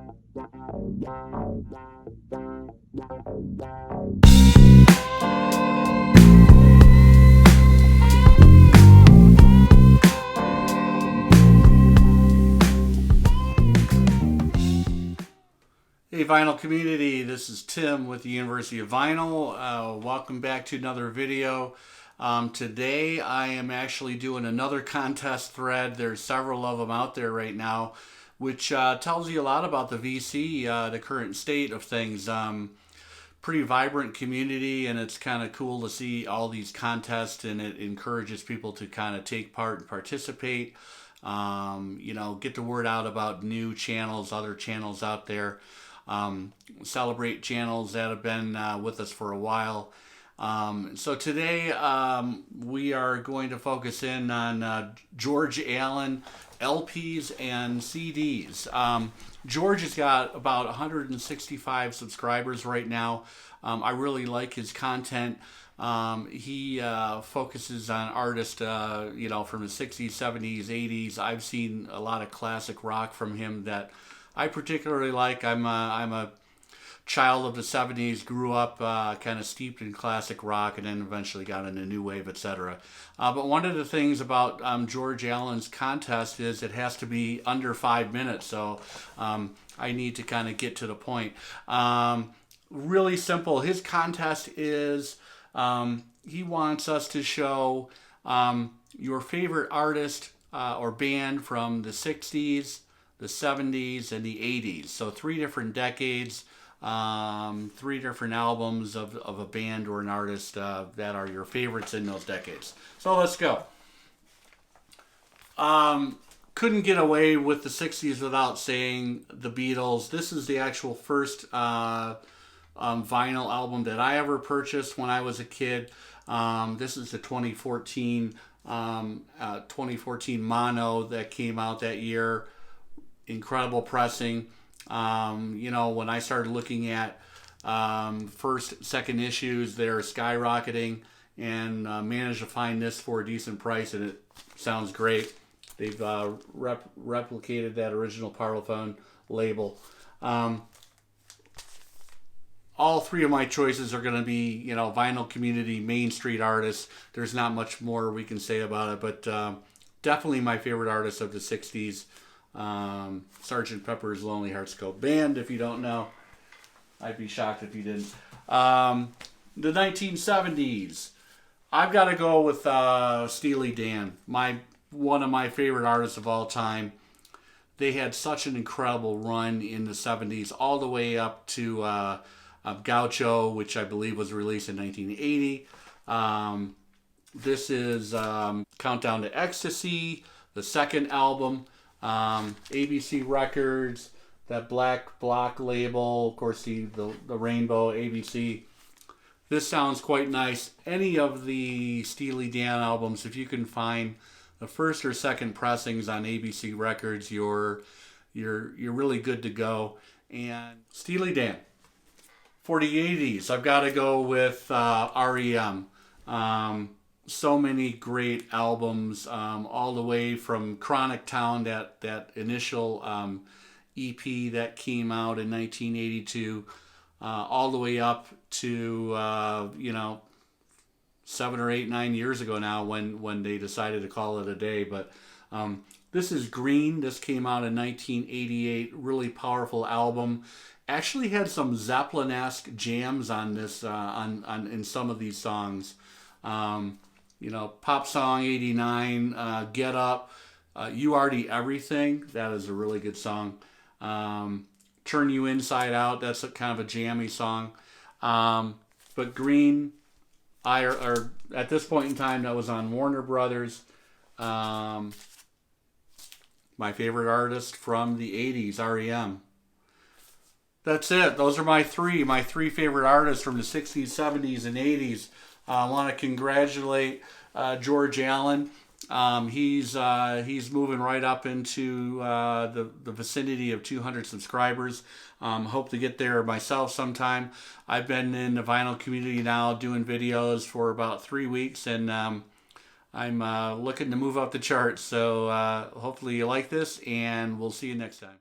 Hey vinyl community, this is Tim with the University of Vinyl. Welcome back to another video. Today I am actually doing another contest thread. There's several of them out there right now, which tells you a lot about the VC, the current state of things. Pretty vibrant community, and it's kind of cool to see all these contests, and it encourages people to kind of take part and participate. Get the word out about new channels, other channels out there. Celebrate channels that have been with us for a while. So today we are going to focus in on George Allen LPs and CDs. George has got about 165 subscribers right now. I really like his content. He focuses on artists, from the 60s, 70s, 80s. I've seen a lot of classic rock from him that I particularly like. I'm a child of the 70s, grew up kind of steeped in classic rock, and then eventually got into new wave, etc. But one of the things about George Allen's contest is it has to be under 5 minutes, so I need to kind of get to the point. Really simple. His contest is he wants us to show your favorite artist or band from the 60s, the 70s, and the 80s. So 3 different decades, 3 different albums of a band or an artist that are your favorites in those decades. So let's go. Couldn't get away with the 60s without saying the Beatles. This is the actual first vinyl album that I ever purchased when I was a kid. This is the 2014 mono that came out that year. Incredible pressing. When I started looking at first, second issues, they're skyrocketing, and managed to find this for a decent price, and it sounds great. They've replicated that original Parlophone label. All 3 of my choices are going to be, vinyl community, Main Street artists. There's not much more we can say about it, but definitely my favorite artist of the 60s. Sgt. Pepper's Lonely Hearts Club Band. If you don't know, I'd be shocked if you didn't. The 1970s, I've got to go with Steely Dan, one of my favorite artists of all time. They had such an incredible run in the 70s, all the way up to Gaucho, which I believe was released in 1980. This is Countdown to Ecstasy, the second album. ABC Records, that black block label, of course the rainbow ABC. This sounds quite nice. Any of the Steely Dan albums, if you can find the first or second pressings on ABC Records, you're really good to go. And Steely Dan. For the 80s, I've got to go with REM. So many great albums, all the way from Chronic Town, that initial EP that came out in 1982, all the way up to 7 or 8, 9 years ago now, when they decided to call it a day. But this is Green. This came out in 1988. Really powerful album. Actually had some Zeppelin-esque jams on this in some of these songs. Pop Song 89, Get Up, You Are the Everything. That is a really good song. Turn You Inside Out. That's kind of a jammy song. But Green, at this point in time, that was on Warner Brothers. My favorite artist from the 80s, REM. That's it. Those are my three favorite artists from the 60s, 70s, and 80s. I want to congratulate George Allen. He's moving right up into the vicinity of 200 subscribers. Hope to get there myself sometime. I've been in the vinyl community now doing videos for about 3 weeks, and I'm looking to move up the charts. So hopefully you like this, and we'll see you next time.